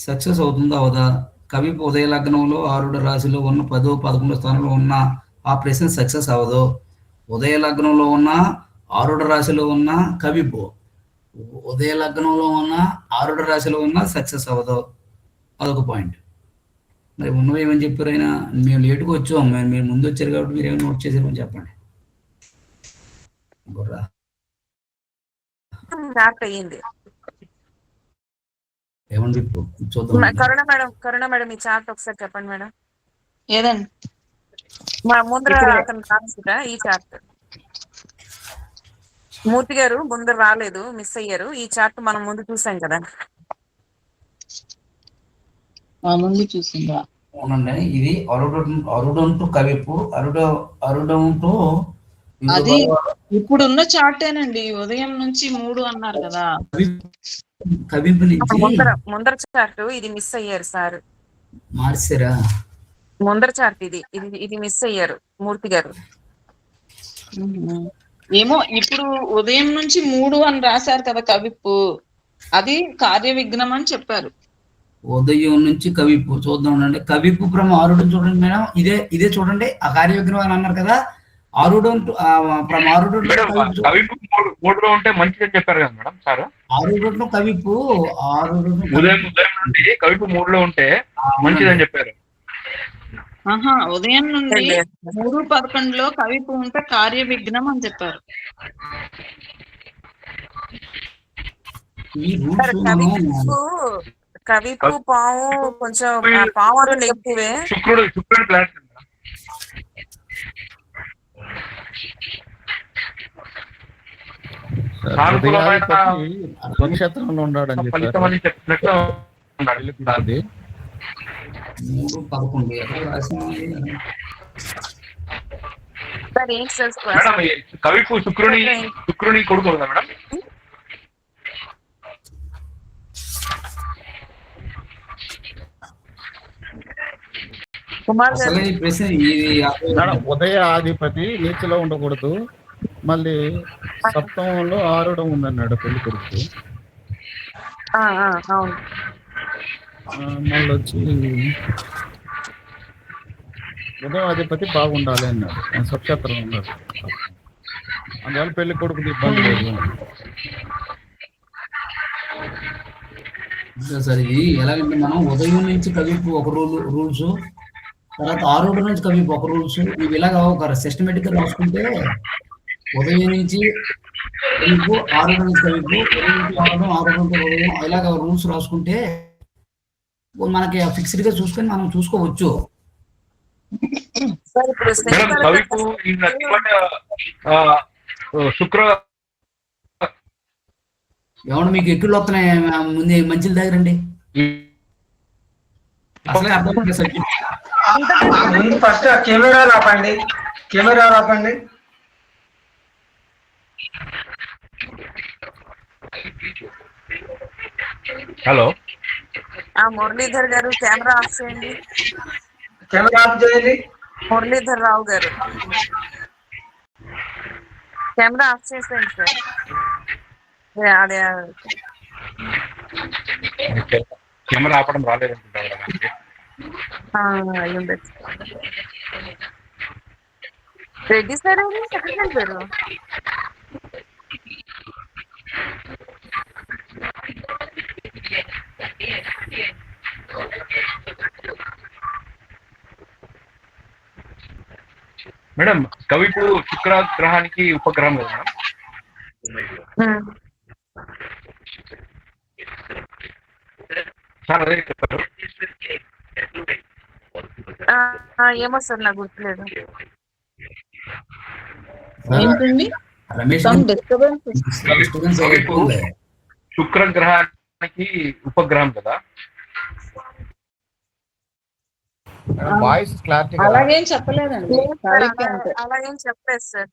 సక్సెస్ అవుతుందా అవదా? కవి ఉదయ లగ్నంలో 6 రాశిలో ఉన్న 10 11 స్థానంలో ఉన్న ఆ ప్రశ్న సక్సెస్ అవ్వదు. ఉదయ లగ్నంలో ఉన్న 6 రాశిలో ఉన్న కవిపు ఉదయ లగ్నంలో ఉన్న 6 రాశిలో ఉన్న సక్సెస్ అవ్వదు. అదొక పాయింట్. మరి ఉన్నవి ఏమని చెప్పారు ఆయన? మేము లేటుగా వచ్చాం, మీరు ముందు వచ్చారు కాబట్టి మీరు ఏమైనా నోట్ చేసారని చెప్పండి. బుర్రా ఏమండి చూద్దాం. కరుణ మేడం ఈ చార్ట్ ఒకసారి చెప్పండి మేడం. ఏదండి ముందర అతను రాసుకుంటా ఈ చార్ట్. మూర్తి గారు ముందర రాలేదు, మిస్ అయ్యారు. ఈ చార్ట్ మనం ముందు చూసాం కదా. ముందు చూసిందా? అవునండి, ఇది అరుడంతో కవిపు అరుడంతో అది ఇప్పుడున్న చార్టేనండి. ఉదయం నుంచి 3 అన్నారు కదా. కవింపు నుంచి ముందర చార్ట్ ఇది మిస్ అయ్యారు సార్. మార్చారా? ముందర చార్ట్ ఇది మిస్ అయ్యారు మూర్తి గారు. ఏమో ఇప్పుడు ఉదయం నుంచి 3 అని రాశారు కదా కవిప్పు, అది కార్య విఘ్నం అని చెప్పారు. ఉదయం నుంచి కవిప్పు చూద్దాం అండి. కవిప్పు ప్రమ ఆరుడు చూడండి మేడం, ఇదే చూడండి. ఆ కార్య విఘ్నం అని అన్నారు కదా. ఆరుడు ఉంటే మంచిదని చెప్పారు కదా మేడం సార్. ఆరుడు కవిప్పు ఉదయం నుండి కవిప్పు 3లో ఉంటే మంచిదని చెప్పారు. ఉదయం నుండి 3:11లో కవిపు ఉంటే కార్య విఘ్నం అని చెప్పారు. కవిపు పాము కొంచెం పాము ఎక్కువే. శుక్రుడు ప్లాట్ నక్షత్రంలో ఉన్నాడు అని చెప్పారు. 3:11 కవిపు శుక్రుని కొడుకు కదా మేడం. ఉదయ ఆధిపతి నీచలో ఉండకూడదు. మళ్ళీ సప్తమంలో ఆరుడం ఉందన్నాడు పెళ్లి కొడుకు. మళ్ళీ వచ్చి ఉదయం అధిపతి బాగుండాలి అన్నాడు. నక్షత్రం ఉన్నాడు, అందువల్ల పెళ్లి కొడుకు ఇబ్బంది లేదు. సార్ ఇది ఎలాగంటే మనం ఉదయం నుంచి కవిపు ఒక రూల్స్, తర్వాత ఆరుడు నుంచి కవిపు ఒక రూల్స్, ఇవి ఇలాగ ఒక సిస్టమేటిక్ గా రాసుకుంటే ఉదయం నుంచి కవిపు 6 నుంచి కవిపు ఉదయం 6 ఉదయం ఇలాగ రూల్స్ రాసుకుంటే మనకి ఫిక్స్డ్ గా చూసుకొని మనం చూసుకోవచ్చు. ఏమన్నా మీకు ఎక్కువ వస్తున్నాయి ముందే మంచిల దగ్గరండి. అసలే అర్థం ఫస్ట్ కెమెరా ఆపండి. హలో మురళీధర్ గారు కెమెరా ఆఫ్ చేయండి. మురళీధర్ రావు గారు కెమెరా ఆఫ్ చేసేయండి సార్. అదే కెమెరా ఆపడం రాలేదనుకుంటారు. రెడ్డి సార్ సెక్రటరీ గారు మేడం కవిపు శుక్ర గ్రహానికి ఉపగ్రహం కదా మేడం? సార్ అదే చెప్పారు. ఏమో సార్ నాకు గుర్తులేదు. ఏంటండి రమేష్ సమ్ డిస్టర్బెన్స్ కవిపు శుక్ర గ్రహానికి ఉపగ్రహం కదా? వాయిస్ క్లారిటీ అలాగేం చెప్పలేదండి. కవిపు అంటే అలాగేం చెప్పలేదు సార్.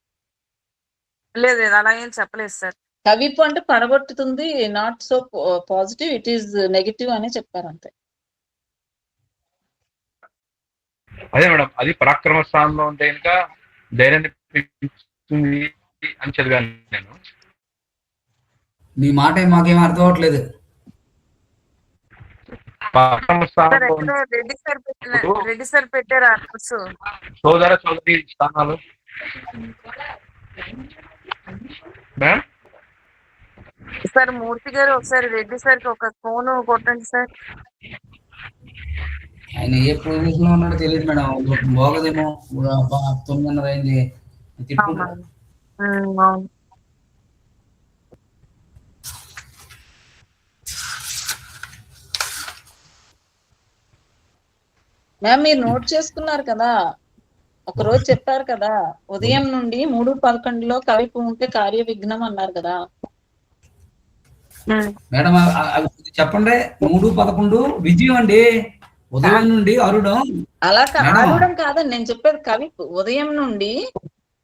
లేదు లేదు అలాగేం చెప్పలేదు సార్. కవిపు అంటే పడగొట్టుతుంది, not so positive, it is negative అని చెప్పారు అంతే. అదే మేడం, అది పరాక్రమ స్థానంలో ఉంటే ఇంకా ధైర్యాన్ని పెంచుతుంది అని చదివాను నేను. మీ మాట మాకేం అర్థం అవట్లేదు. పరాక్రమ స్థానంలో రెడ్డి సార్ పెట్టారు ఆ నోట్స్. సోదర సోదరి స్థానాలు మేడం. సార్ మూర్తి గారు ఒకసారి రెడ్డి సార్కి ఒక ఫోన్ కొట్టండి సార్. ఆయన ఏ పొజిషన్ లో ఉన్నాడో తెలియదు మేడం. బాగోదేమో 9:30 అయింది. అవును. మ్యామ్ మీరు నోట్ చేసుకున్నారు కదా, ఒక రోజు చెప్పారు కదా, ఉదయం నుండి 3:11 కవిపు ఉంటే కార్య విఘ్నం అన్నారు కదా మేడం. అవి చెప్పండి. 3:11 విజయం అండి. ఉదయం నుండి అరుడం. అలా ఆడడం కాదండి నేను చెప్పేది. కవిపు ఉదయం నుండి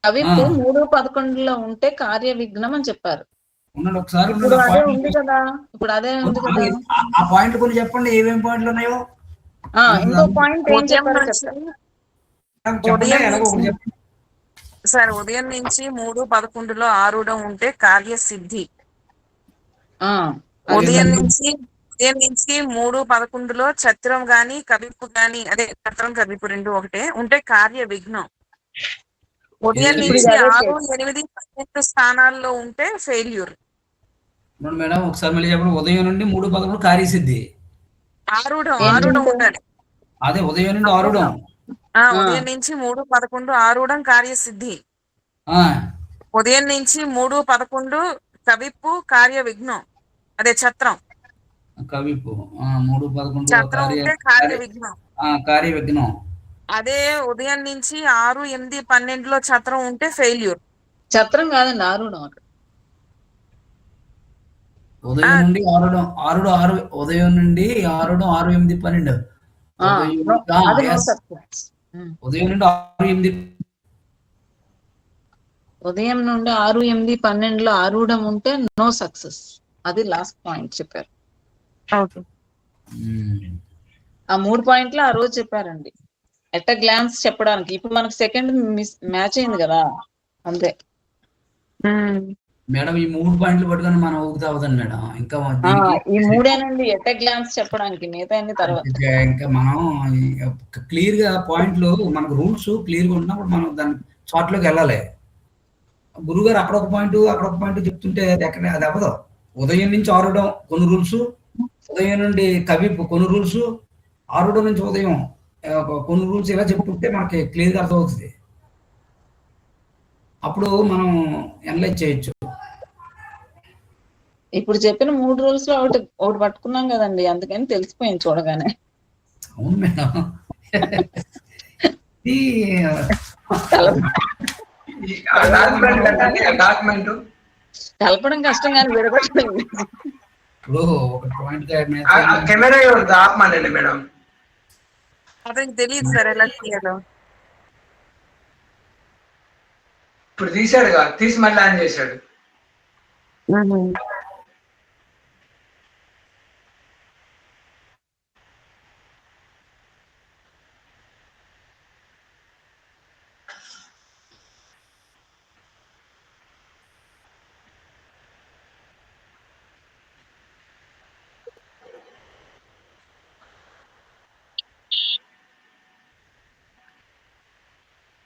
కవిపు 3:11 ఉంటే కార్య విఘ్నం అని చెప్పారు. ఒకసారి ఇప్పుడు అదే ఉంది కదా, ఇప్పుడు అదే ఉంది కదా. ఆ పాయింట్ కొన్ని చెప్పండి, ఏమేమి పాయింట్లు ఉన్నాయో. ఇంకో పాయింట్ ఏం చెప్పారు సార్? ఉదయం నుంచి 3:11 ఆరుడం ఉంటే కార్యసిద్ధి. ఉదయం నుంచి 3:11 ఛత్రం గాని కవిపు గాని, అదే ఛత్రం కవిపు రెండు ఒకటే ఉంటే కార్య విఘ్నం. ఉదయం నుంచి 6, 8, 12 స్థానాల్లో ఉంటే ఫెయిల్యూర్. మేడం ఒకసారి మళ్ళీ చెప్పండి. ఉదయం నుండి 3:11 కార్యసిద్ధి. ఆరుడం ఉండాలి. అదే ఉదయం నుండి ఆరుడం. ఉదయం నుంచి 3:11 ఆరుడం కార్యసిద్ధి. ఉదయం నుంచి 3:11 కవిపు కార్య విఘ్నం, అదే ఛత్రం కవిపు. 3:11 ఛత్రం ఉంటే కార్య విఘ్నం. కార్య విఘ్నం. అదే ఉదయం నుంచి 6, 8, 12 ఛత్రం ఉంటే ఫెయిల్యూర్. ఛత్రం కాదండి, ఆరుడం. ఉదయం నుండి ఆరుడం. ఉదయం నుండి ఆరుడం 6, 8, 12. ఉదయం నుండి 6, 8. ఉదయం నుండి 6, 8, 12 ఆరుడం ఉంటే నో సక్సెస్. అది లాస్ట్ పాయింట్ చెప్పారు. ఆ 3 పాయింట్లు ఆ రోజు చెప్పారండి, ఎట్ అ గ్లాన్స్ చెప్పడానికి. ఇప్పుడు మనకు సెకండ్ మ్యాచ్ అయింది కదా అంతే. మేడం ఈ 3 పాయింట్లు పట్టుకొని మనం ఊగుతా అవుతాను మేడం. ఇంకా ఈ 3ఏనండి ఎట్ అ గ్లాన్స్ చెప్పడానికి, మిగతా అన్ని తర్వాత. ఇంకా మనం క్లియర్ గా పాయింట్లు, మనకు రూల్స్ క్లియర్ గా ఉన్నప్పుడు మనం దాని చార్ట్ లోకి వెళ్ళాలి. గురుగారు అక్కడొక పాయింట్ చెప్తుంటే ఎక్కడ అది అవ్వదు. ఉదయం నుంచి ఆరుడం కొన్ని రూల్స్, ఉదయం నుండి కవిపు కొన్ని రూల్స్, ఆరుడం నుంచి ఉదయం కొన్ని రూల్స్ ఇలా చెప్పుకుంటే మనకి క్లియర్ గా అర్థమవుతుంది. అప్పుడు మనం అనలైజ్ చేయొచ్చు. ఇప్పుడు చెప్పిన 3 రూల్స్ లో ఒకటి పట్టుకున్నాం కదండి, అందుకని తెలిసిపోయింది చూడగానే. అవును మేడం. కలపడం కష్టం కానీ విడగొట్టడం. ఇప్పుడు ఒక పాయింట్ కెమెరా ఆపమానండి మేడం. అతనికి తెలియదు సార్ ఎలా చేయాలో. ఇప్పుడు తీసాడుగా, తీసి మళ్ళీ ఆన్ చేశాడు.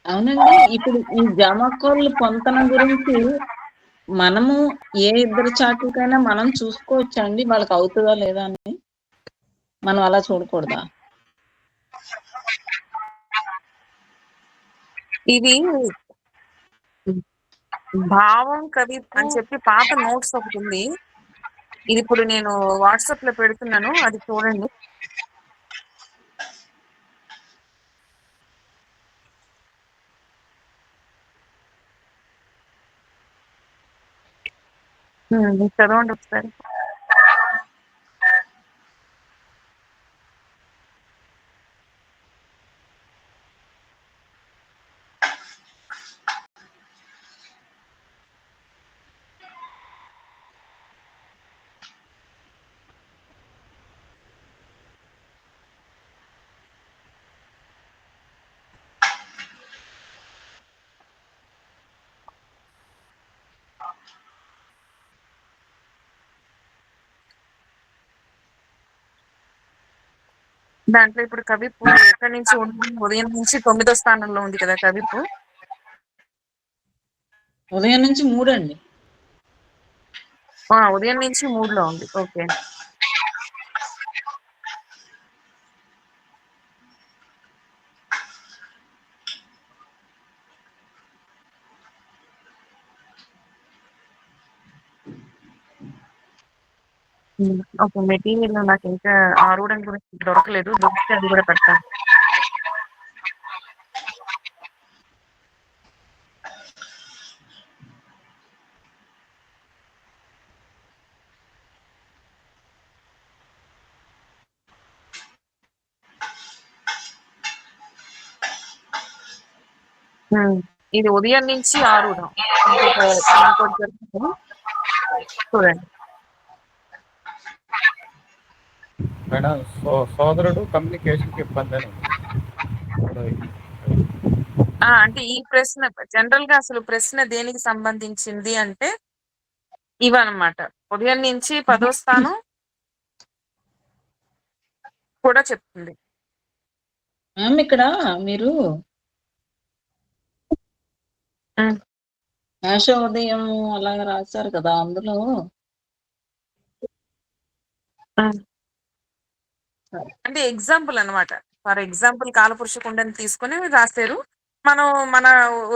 అవునండి, ఇప్పుడు ఈ జామకోళ్ళు పొంతన గురించి మనము ఏ ఇద్దరు చాట్లకైనా మనం చూసుకోవచ్చా అండి, వాళ్ళకి అవుతుందా లేదా అని? మనం అలా చూడకూడదా? ఇది భావం కవిత్వం అని చెప్పి పాత నోట్స్ ఒకటి ఉంది. ఇది ఇప్పుడు నేను వాట్సాప్ లో పెడుతున్నాను, అది చూడండి. చదవండి ఒకసారి. దాంట్లో ఇప్పుడు కవిపు ఎక్కడి నుంచి ఉంది? ఉదయం నుంచి 9వ స్థానంలో ఉంది కదా కవిపు. ఉదయం నుంచి 3 అండి. ఉదయం నుంచి 3లో ఉంది. ఓకే. ఓకే, మెటీరియల్ నాకు ఇంకా ఆరుడం గురించి దొరకలేదు, దొరికితే అది కూడా పెడతాను. ఇది ఉదయం నుంచి ఆరుడం. చూడండి. మేడం సోదరుడు కమ్యూనికేషన్ కి ఇబ్బంది అని ఉంది. అంటే ఈ ప్రశ్న జనరల్ గా అసలు ప్రశ్న దేనికి సంబంధించింది అంటే ఇవన్నమాట. ఉదయం నుంచి 10వ స్థానం కూడా చెప్తుంది. మ్యామ్ ఇక్కడ మీరు మేష ఉదయం అలాగా రాశారు కదా, అందులో అంటే ఎగ్జాంపుల్ అన్నమాట. ఫర్ ఎగ్జాంపుల్ కాలపురుష కుండని తీసుకొని రాశారు. మనం మన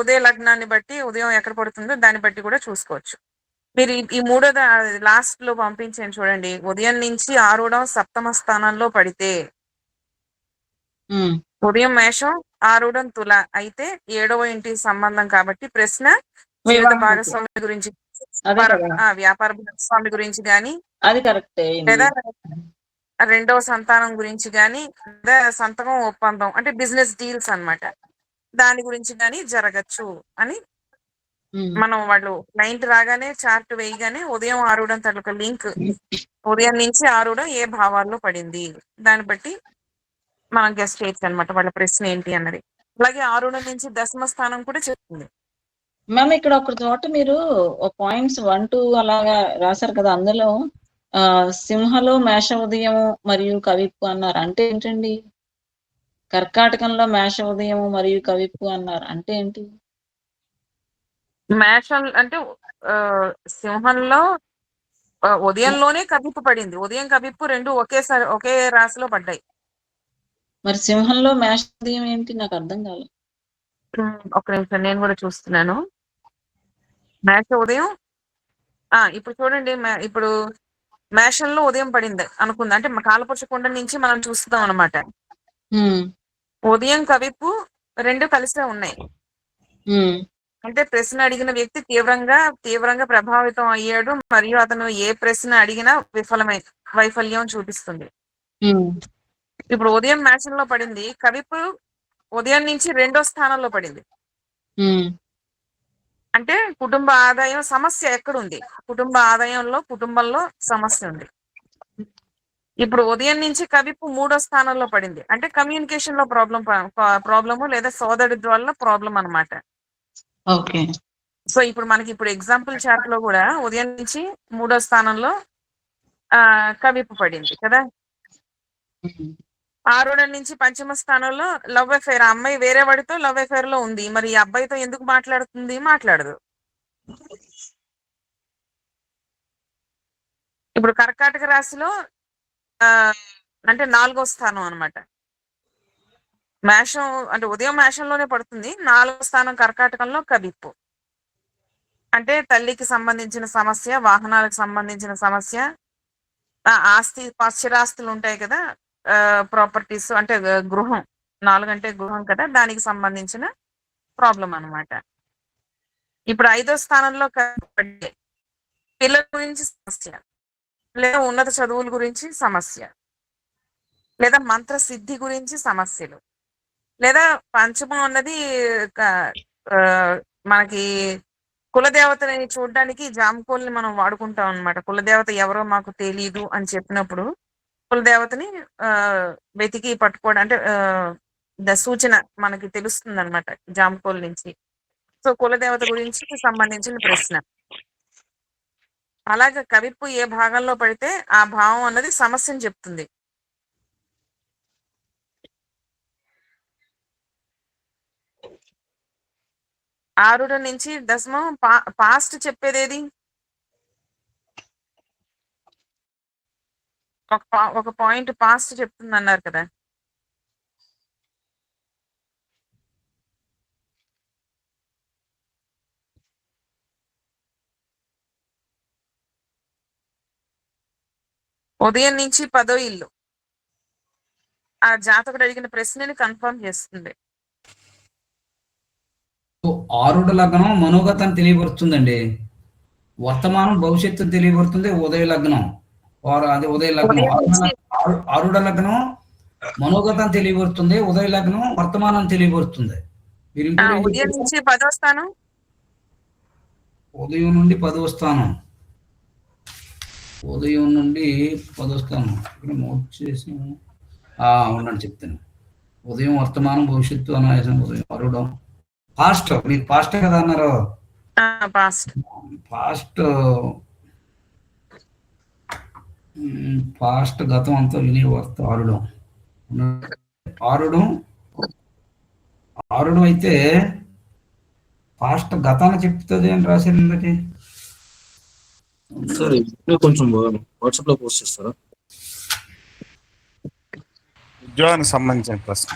ఉదయ లగ్నాన్ని బట్టి ఉదయం ఎక్కడ పడుతుందో దాన్ని బట్టి కూడా చూసుకోవచ్చు. మీరు ఈ మూడోది లాస్ట్ లో పంపించాను చూడండి. ఉదయం నుంచి ఆరుడం 7వ స్థానంలో పడితే ఉదయం మేషం, ఆరుడం తుల అయితే 7వ ఇంటి సంబంధం కాబట్టి ప్రశ్న జీవిత భాగస్వామి గురించి, వ్యాపార భాగస్వామి గురించి గాని, అది కరెక్టే, లేదా 2వ సంతానం గురించి గాని, లేదా సంతకం ఒప్పందం అంటే బిజినెస్ డీల్స్ అన్నమాట, దాని గురించి గాని జరగచ్చు అని మనం వాళ్ళు క్లయింట్ రాగానే చార్ట్ వేయగానే ఉదయం ఆరుడం తాలూకా లింక్, ఉదయం నుంచి ఆరుడం ఏ భావాల్లో పడింది దాన్ని బట్టి మనం గెస్ట్ చేయొచ్చు అనమాట వాళ్ళ ప్రశ్న ఏంటి అన్నది. అలాగే ఆరుడం నుంచి 10వ స్థానం కూడా చెప్తుంది. మ్యామ్ ఇక్కడ ఒక చోట మీరు పాయింట్స్ 1, 2 అలాగా రాశారు కదా, అందులో సింహలో మేష ఉదయం మరియు కవిప్పు అన్నారు అంటే ఏంటండి? కర్కాటకంలో మేష ఉదయం మరియు కవిప్పు అన్నారు అంటే ఏంటి? మేషం అంటే సింహంలో ఉదయంలోనే కవిప్పు పడింది. ఉదయం కవిప్పు 2 ఒకేసారి ఒకే రాశిలో పడ్డాయి. మరి సింహంలో మేష ఉదయం ఏంటి? నాకు అర్థం కాలేదు. ఒక నిమిషం, నేను కూడా చూస్తున్నాను. మేష ఉదయం ఇప్పుడు చూడండి, ఇప్పుడు మేషంలో ఉదయం పడింది అనుకుంది అంటే కాలపురుష కుండం నుంచి మనం చూస్తాం అనమాట. ఉదయం కవిప్పు 2 కలిసే ఉన్నాయి. అంటే ప్రశ్న అడిగిన వ్యక్తి తీవ్రంగా ప్రభావితం అయ్యాడు మరియు అతను ఏ ప్రశ్న అడిగినా వైఫల్యం చూపిస్తుంది. ఇప్పుడు ఉదయం మేషంలో పడింది, కవిప్పు ఉదయం నుంచి 2వ స్థానంలో పడింది. అంటే కుటుంబ ఆదాయం సమస్య ఎక్కడుంది? కుటుంబ ఆదాయంలో కుటుంబంలో సమస్య ఉంది. ఇప్పుడు ఉదయం నుంచి కవిప్పు 3వ స్థానంలో పడింది అంటే కమ్యూనికేషన్ లో ప్రాబ్లము లేదా సోదరుడి వల్ల ప్రాబ్లం అన్నమాట. ఓకే. సో ఇప్పుడు మనకి ఇప్పుడు ఎగ్జాంపుల్ చార్ట్ లో కూడా ఉదయం నుంచి 3వ స్థానంలో కవిప్పు పడింది కదా. ఆరుడం నుంచి 5వ స్థానంలో లవ్ అఫేర్, అమ్మాయి వేరే వాడితో లవ్ అఫేర్ లో ఉంది. మరి ఈ అబ్బాయితో ఎందుకు మాట్లాడుతుంది? మాట్లాడదు. ఇప్పుడు కర్కాటక రాశిలో అంటే 4వ స్థానం అన్నమాట. మేషం అంటే ఉదయం మేషంలోనే పడుతుంది. 4వ స్థానం కర్కాటకంలో కవిప్పు. అంటే తల్లికి సంబంధించిన సమస్య, వాహనాలకు సంబంధించిన సమస్య, ఆస్తి స్థిరాస్తులు ఉంటాయి కదా, ప్రాపర్టీస్ అంటే గృహం 4 అంటే గృహం కదా, దానికి సంబంధించిన ప్రాబ్లం అన్నమాట. ఇప్పుడు 5వ స్థానంలో పిల్లల గురించి సమస్య, లేదా ఉన్నత చదువుల గురించి సమస్య, లేదా మంత్ర సిద్ధి గురించి సమస్యలు, లేదా పంచమం అన్నది మనకి కులదేవతని చూడడానికి జామకోల్ని మనం వాడుకుంటాం అన్నమాట. కులదేవత ఎవరో మాకు తెలియదు అని చెప్పినప్పుడు కులదేవతని వెతికి పట్టుకోవడం అంటే సూచన మనకి తెలుస్తుంది అనమాట జామకోల్ నుంచి. సో కులదేవత గురించి సంబంధించిన ప్రశ్న. అలాగే కవిప్పు ఏ భాగంలో పడితే ఆ భావం అన్నది సమస్యను చెప్తుంది. ఆరుడ నుంచి దశమం పాస్ట్ చెప్పేదేది? ఒక పాయింట్ పాస్ట్ చెప్తుంది అన్నారు కదా. ఉదయం నుంచి 10వ ఇల్లు ఆ జాతకుడు అడిగిన ప్రశ్నని కన్ఫర్మ్ చేస్తుంది. ఆరుడ లగ్నం మనోగతాన్ని తెలియపరుస్తుందండి. వర్తమానం భవిష్యత్తు తెలియపరుస్తుంది ఉదయ లగ్నం. అది ఉదయ లగ్నం. ఆరుడ లగ్నం మనోగతాన్ని తెలియపరుస్తుంది, ఉదయ లగ్నం వర్తమానం తెలియపరుస్తుంది. ఉదయం నుంచి 10వ స్థానం, ఉదయం నుండి 10వ స్థానం, ఉదయం నుండి 10వ స్థానం ఇక్కడ నోట్ చేసి ఉండండి చెప్తాను. ఉదయం వర్తమానం భవిష్యత్తు అనాయాసం, ఉదయం ఆరుడం పాస్ట్. మీరు పాస్ట్ కదా అన్నారు. పాస్ట్ పాస్ట్ గతం అంతా విని వర్త ఆరుడం ఆరుడం ఆరుడం అయితే పాస్ట్ గతాన్ని చెప్తుంది అని రాశారు ఇందుకే. సార్ కొంచెం వాట్సాప్ లో పోస్ట్ చేస్తారా? ఉద్యోగానికి సంబంధించిన ప్రశ్న.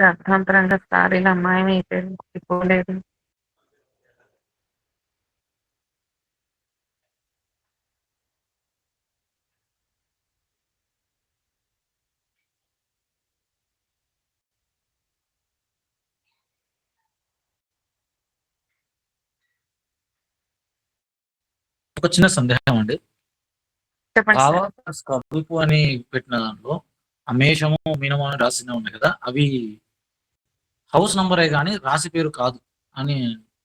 అర్థాంతరంగా సారీలు అమ్మాయి అయిపోయింది, పోలేదు. ఒక చిన్న సందేహం అండి. చెప్పండి. కవిపు అని పెట్టిన దాంట్లో అమేషము మీనము అని రాసిన ఉన్నాయి కదా, అవి హౌస్ నంబరే కానీ రాశి పేరు కాదు అని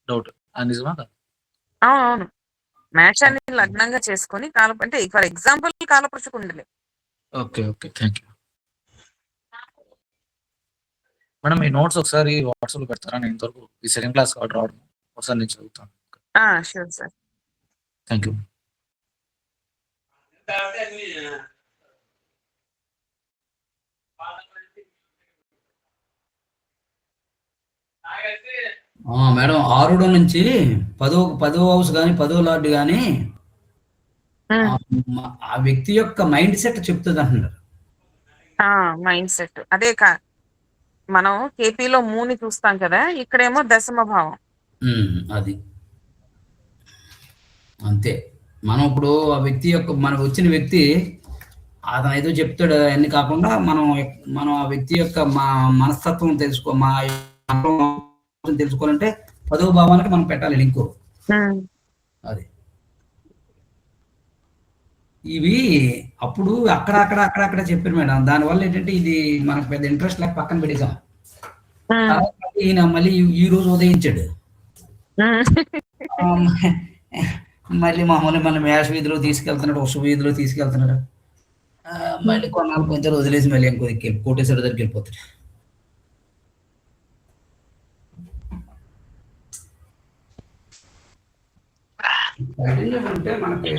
డౌట్. అది నిజమా కాదు? అవును, మేషాన్ని లగ్నంగా చేసుకొని అంటే ఫర్ ఎగ్జాంపుల్ కాలపురుషుకుండలే. Okay okay, thank you madam. ఈ నోట్స్ ఒకసారి వాట్సాప్ లో పెడతారా? నేను ఇంతవరకు ఈ సెకండ్ క్లాస్ ఆర్డర్ రావడం ఒకసారి నేను చదువుతాను. Sure sir, thank you. Madam ఆరుడ నుంచి 10వ హౌస్ కానీ 10వ లార్డ్ కానీ ఆ వ్యక్తి యొక్క మైండ్ సెట్ చెప్తుంది అంటున్నారు. మైండ్ సెట్ అదే మనం కేపీలో మూని చూస్తాం కదా, ఇక్కడేమో దశమ భావం. అది అంతే. మనం ఇప్పుడు ఆ వ్యక్తి యొక్క మనకు వచ్చిన వ్యక్తి అతను ఏదో చెప్తాడు అన్ని కాకుండా మనం ఆ వ్యక్తి యొక్క మనస్తత్వం తెలుసుకోవాలంటే 10వ భావానికి మనం పెట్టాలి లింకు. అది ఇవి అప్పుడు అక్కడ చెప్పారు మేడం. దానివల్ల ఏంటంటే ఇది మనకు పెద్ద ఇంట్రెస్ట్ లేక పక్కన పెట్టేసాం. ఈయన మళ్ళీ ఈ రోజు ఉదయించాడు. మళ్ళీ మామూలు మన మేష వీధిలో తీసుకెళ్తున్నాడు, వృషభ వీధిలో తీసుకెళ్తున్నాడు. మళ్ళీ కొన్నాళ్ళు కొంచెం వదిలేసి మళ్ళీ ఇంకో కోటేశ్వర దగ్గరికి వెళ్ళిపోతాడు. అంటే మనకి